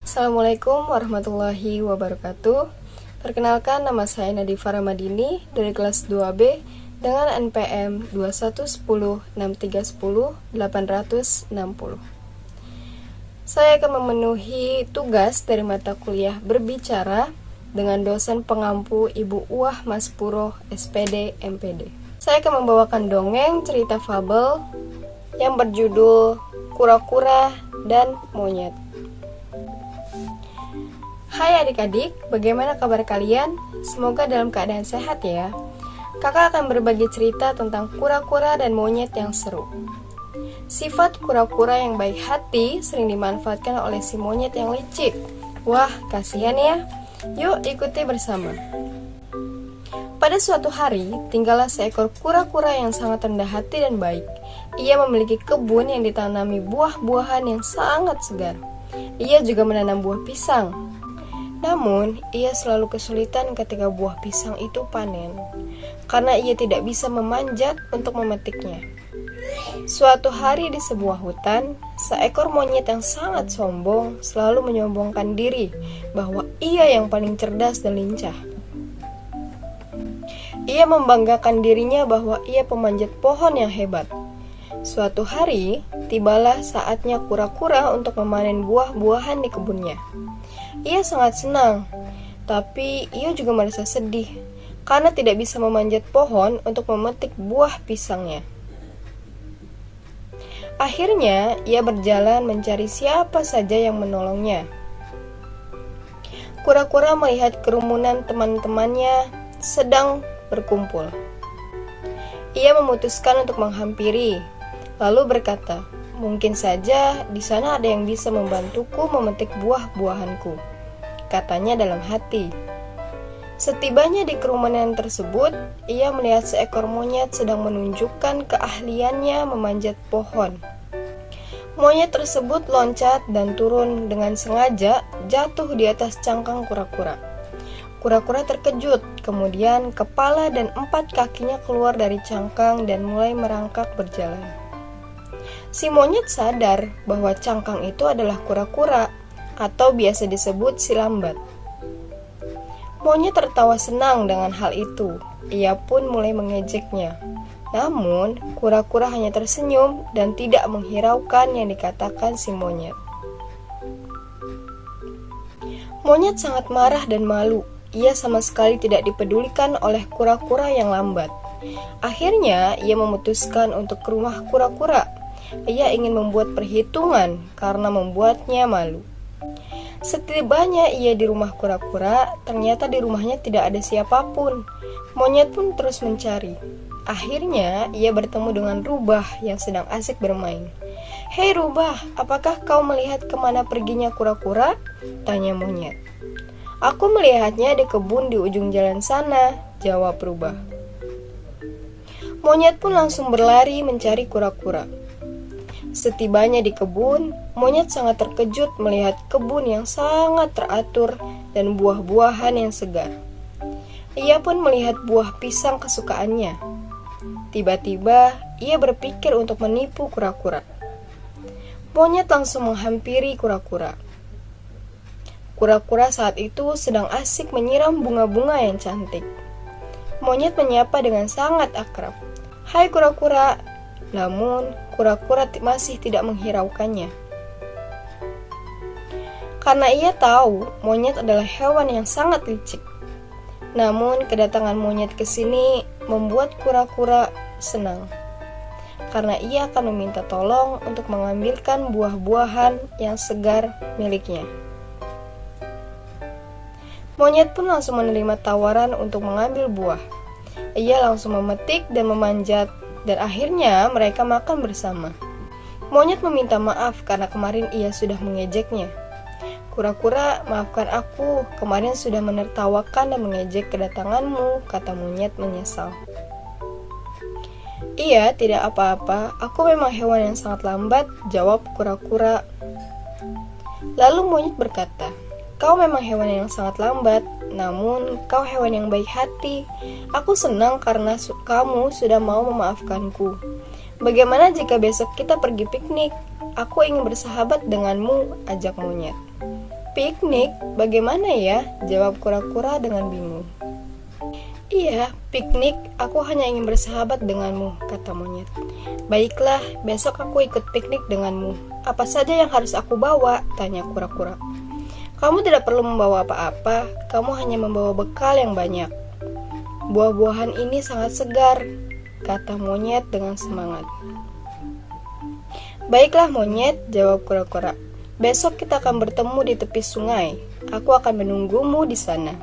Assalamualaikum warahmatullahi wabarakatuh. Perkenalkan, nama saya Nadifa Ramadini dari kelas 2B dengan NPM 21106310-860. Saya akan memenuhi tugas dari mata kuliah berbicara dengan dosen pengampu Ibu Uwah Maspuro, SPD, MPD. Saya akan membawakan dongeng cerita fabel yang berjudul Kura-kura dan Monyet. Hai adik-adik, bagaimana kabar kalian? Semoga dalam keadaan sehat ya. Kakak akan berbagi cerita tentang kura-kura dan monyet yang seru. Sifat kura-kura yang baik hati sering dimanfaatkan oleh si monyet yang licik. Wah, kasihan ya. Yuk ikuti bersama. Pada suatu hari, tinggallah seekor kura-kura yang sangat rendah hati dan baik. Ia memiliki kebun yang ditanami buah-buahan yang sangat segar. Ia juga menanam buah pisang. Namun, ia selalu kesulitan ketika buah pisang itu panen, karena ia tidak bisa memanjat untuk memetiknya. Suatu hari di sebuah hutan, seekor monyet yang sangat sombong selalu menyombongkan diri bahwa ia yang paling cerdas dan lincah. Ia membanggakan dirinya bahwa ia pemanjat pohon yang hebat. Suatu hari, tibalah saatnya kura-kura untuk memanen buah-buahan di kebunnya. Ia sangat senang, tapi ia juga merasa sedih karena tidak bisa memanjat pohon untuk memetik buah pisangnya. Akhirnya, ia berjalan mencari siapa saja yang menolongnya. Kura-kura melihat kerumunan teman-temannya sedang berkumpul. Ia memutuskan untuk menghampiri, lalu berkata, "Mungkin saja di sana ada yang bisa membantuku memetik buah-buahanku," katanya dalam hati. Setibanya di kerumunan tersebut, ia melihat seekor monyet sedang menunjukkan keahliannya memanjat pohon. Monyet tersebut loncat dan turun dengan sengaja jatuh di atas cangkang kura-kura. Kura-kura terkejut, kemudian kepala dan 4 kakinya keluar dari cangkang dan mulai merangkak berjalan. Si monyet sadar bahwa cangkang itu adalah kura-kura, atau biasa disebut si lambat. Monyet tertawa senang dengan hal itu. Ia pun mulai mengejeknya. Namun, kura-kura hanya tersenyum dan tidak menghiraukan yang dikatakan si monyet. Monyet sangat marah dan malu. Ia sama sekali tidak dipedulikan oleh kura-kura yang lambat. Akhirnya, ia memutuskan untuk ke rumah kura-kura. Ia ingin membuat perhitungan karena membuatnya malu. Setibanya ia di rumah kura-kura, ternyata di rumahnya tidak ada siapapun. Monyet pun terus mencari. Akhirnya, ia bertemu dengan Rubah yang sedang asik bermain. "Hei Rubah, apakah kau melihat kemana perginya kura-kura?" tanya monyet. "Aku melihatnya di kebun di ujung jalan sana," jawab Rubah. Monyet pun langsung berlari mencari kura-kura. Setibanya di kebun, monyet sangat terkejut melihat kebun yang sangat teratur dan buah-buahan yang segar. Ia pun melihat buah pisang kesukaannya. Tiba-tiba, ia berpikir untuk menipu kura-kura. Monyet langsung menghampiri kura-kura. Kura-kura saat itu sedang asik menyiram bunga-bunga yang cantik. Monyet menyapa dengan sangat akrab. "Hai kura-kura." Namun, kura-kura masih tidak menghiraukannya. Karena ia tahu monyet adalah hewan yang sangat licik. Namun, kedatangan monyet ke sini membuat kura-kura senang. Karena ia akan meminta tolong untuk mengambilkan buah-buahan yang segar miliknya. Monyet pun langsung menerima tawaran untuk mengambil buah. Ia langsung memetik dan memanjat. Dan akhirnya mereka makan bersama. Monyet meminta maaf karena kemarin ia sudah mengejeknya. "Kura-kura, maafkan aku, kemarin sudah menertawakan dan mengejek kedatanganmu," kata monyet menyesal. "Iya, tidak apa-apa, aku memang hewan yang sangat lambat," jawab kura-kura. Lalu monyet berkata, "Kau memang hewan yang sangat lambat, Namun, kau hewan yang baik hati. Aku senang karena kamu sudah mau memaafkanku. Bagaimana jika besok kita pergi piknik? Aku ingin bersahabat denganmu, ajak monyet. Piknik? Bagaimana ya? Jawab kura-kura dengan bingung. Iya, piknik. Aku hanya ingin bersahabat denganmu, kata monyet. Baiklah, besok aku ikut piknik denganmu. Apa saja yang harus aku bawa? Tanya kura-kura. Kamu tidak perlu membawa apa-apa, kamu hanya membawa bekal yang banyak. Buah-buahan ini sangat segar, kata monyet dengan semangat. Baiklah monyet, jawab kura-kura. Besok kita akan bertemu di tepi sungai. Aku akan menunggumu di sana,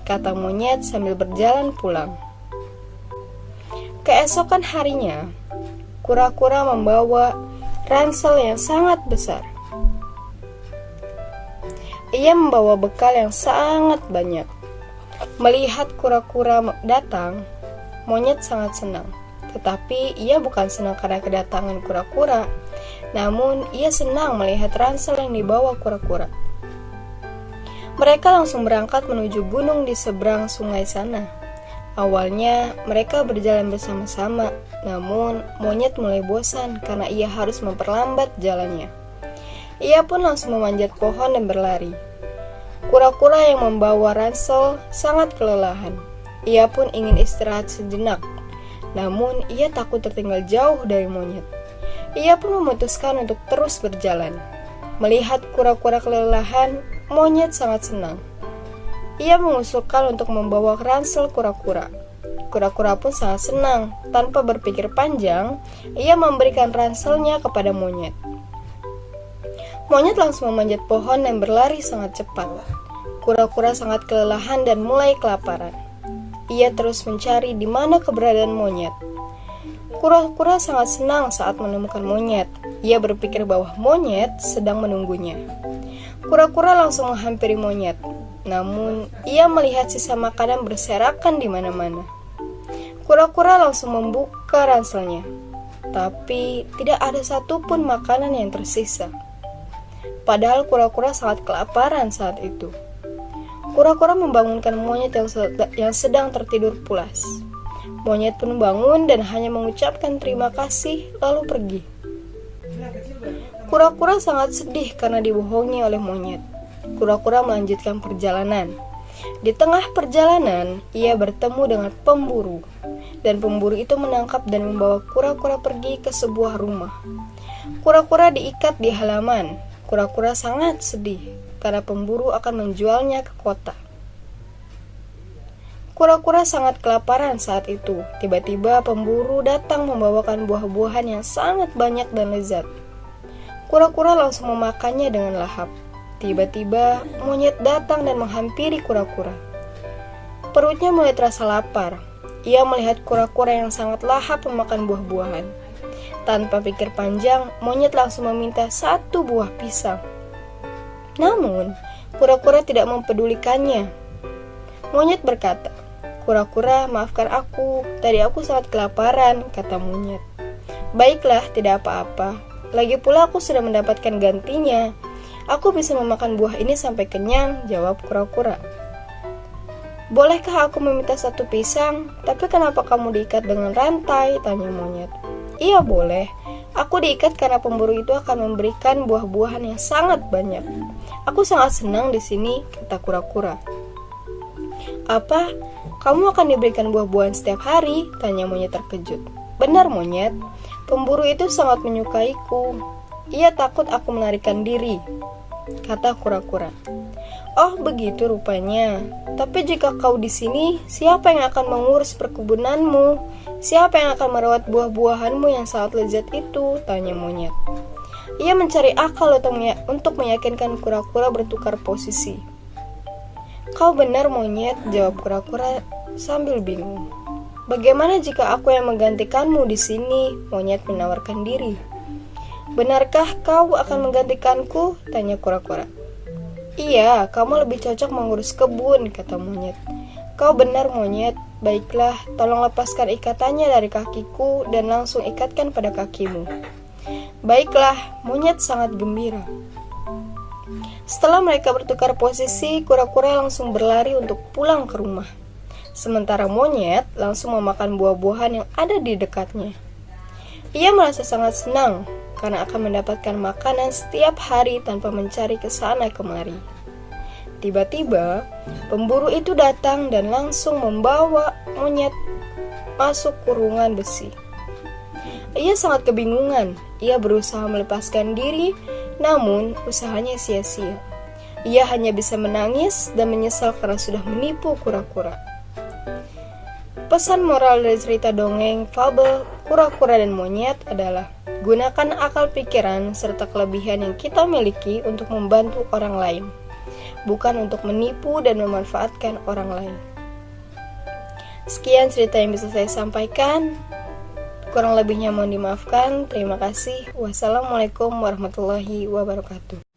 kata monyet sambil berjalan pulang. Keesokan harinya, kura-kura membawa ransel yang sangat besar. Ia membawa bekal yang sangat banyak. Melihat kura-kura datang, monyet sangat senang. Tetapi ia bukan senang karena kedatangan kura-kura, namun ia senang melihat ransel yang dibawa kura-kura. Mereka langsung berangkat menuju gunung di seberang sungai sana. Awalnya mereka berjalan bersama-sama, namun monyet mulai bosan karena ia harus memperlambat jalannya. Ia pun langsung memanjat pohon dan berlari. Kura-kura yang membawa ransel sangat kelelahan. Ia pun ingin istirahat sejenak, namun ia takut tertinggal jauh dari monyet. Ia pun memutuskan untuk terus berjalan. Melihat kura-kura kelelahan, monyet sangat senang. Ia mengusulkan untuk membawa ransel kura-kura. Kura-kura pun sangat senang. Tanpa berpikir panjang, ia memberikan ranselnya kepada monyet. Monyet langsung memanjat pohon dan berlari sangat cepat. Kura-kura sangat kelelahan dan mulai kelaparan. Ia terus mencari di mana keberadaan monyet. Kura-kura sangat senang saat menemukan monyet. Ia berpikir bahwa monyet sedang menunggunya. Kura-kura langsung menghampiri monyet. Namun, ia melihat sisa makanan berserakan di mana-mana. Kura-kura langsung membuka ranselnya. Tapi, tidak ada satupun makanan yang tersisa. Padahal kura-kura sangat kelaparan saat itu. Kura-kura membangunkan monyet yang sedang tertidur pulas. Monyet pun bangun dan hanya mengucapkan terima kasih lalu pergi. Kura-kura sangat sedih karena dibohongi oleh monyet. Kura-kura melanjutkan perjalanan. Di tengah perjalanan, ia bertemu dengan pemburu. Dan pemburu itu menangkap dan membawa kura-kura pergi ke sebuah rumah. Kura-kura diikat di halaman. Kura-kura sangat sedih karena pemburu akan menjualnya ke kota. Kura-kura sangat kelaparan saat itu. Tiba-tiba pemburu datang membawakan buah-buahan yang sangat banyak dan lezat. Kura-kura langsung memakannya dengan lahap. Tiba-tiba monyet datang dan menghampiri kura-kura. Perutnya mulai terasa lapar. Ia melihat kura-kura yang sangat lahap memakan buah-buahan. Tanpa pikir panjang, monyet langsung meminta 1 buah pisang. Namun, kura-kura tidak mempedulikannya. Monyet berkata, "Kura-kura, maafkan aku. Tadi aku sangat kelaparan," kata monyet. "Baiklah, tidak apa-apa. Lagi pula aku sudah mendapatkan gantinya. Aku bisa memakan buah ini sampai kenyang," jawab kura-kura. "Bolehkah aku meminta 1 pisang? Tapi kenapa kamu diikat dengan rantai?" tanya monyet. "Iya boleh. Aku diikat karena pemburu itu akan memberikan buah-buahan yang sangat banyak. Aku sangat senang di sini," kata kura-kura. "Apa? Kamu akan diberikan buah-buahan setiap hari?" tanya monyet terkejut. "Benar monyet, pemburu itu sangat menyukaiku. Ia takut aku melarikan diri," kata kura-kura. "Oh, begitu rupanya. Tapi jika kau di sini, siapa yang akan mengurus perkebunanmu? Siapa yang akan merawat buah-buahanmu yang sangat lezat itu?" tanya monyet. Ia mencari akal untuk meyakinkan kura-kura bertukar posisi. "Kau benar monyet," jawab kura-kura sambil bingung. "Bagaimana jika aku yang menggantikanmu di sini?" Monyet menawarkan diri. "Benarkah kau akan menggantikanku?" tanya kura-kura. "Iya, kamu lebih cocok mengurus kebun," kata monyet. "Kau benar monyet. Baiklah, tolong lepaskan ikatannya dari kakiku dan langsung ikatkan pada kakimu." "Baiklah," monyet sangat gembira. Setelah mereka bertukar posisi, kura-kura langsung berlari untuk pulang ke rumah. Sementara monyet langsung memakan buah-buahan yang ada di dekatnya. Ia merasa sangat senang karena akan mendapatkan makanan setiap hari tanpa mencari ke sana kemari. Tiba-tiba, pemburu itu datang dan langsung membawa monyet masuk kurungan besi. Ia sangat kebingungan. Ia berusaha melepaskan diri, namun usahanya sia-sia. Ia hanya bisa menangis dan menyesal karena sudah menipu kura-kura. Pesan moral dari cerita dongeng fabel Kura-kura dan Monyet adalah gunakan akal pikiran serta kelebihan yang kita miliki untuk membantu orang lain, bukan untuk menipu dan memanfaatkan orang lain. Sekian cerita yang bisa saya sampaikan. Kurang lebihnya mohon dimaafkan. Terima kasih. Wassalamualaikum warahmatullahi wabarakatuh.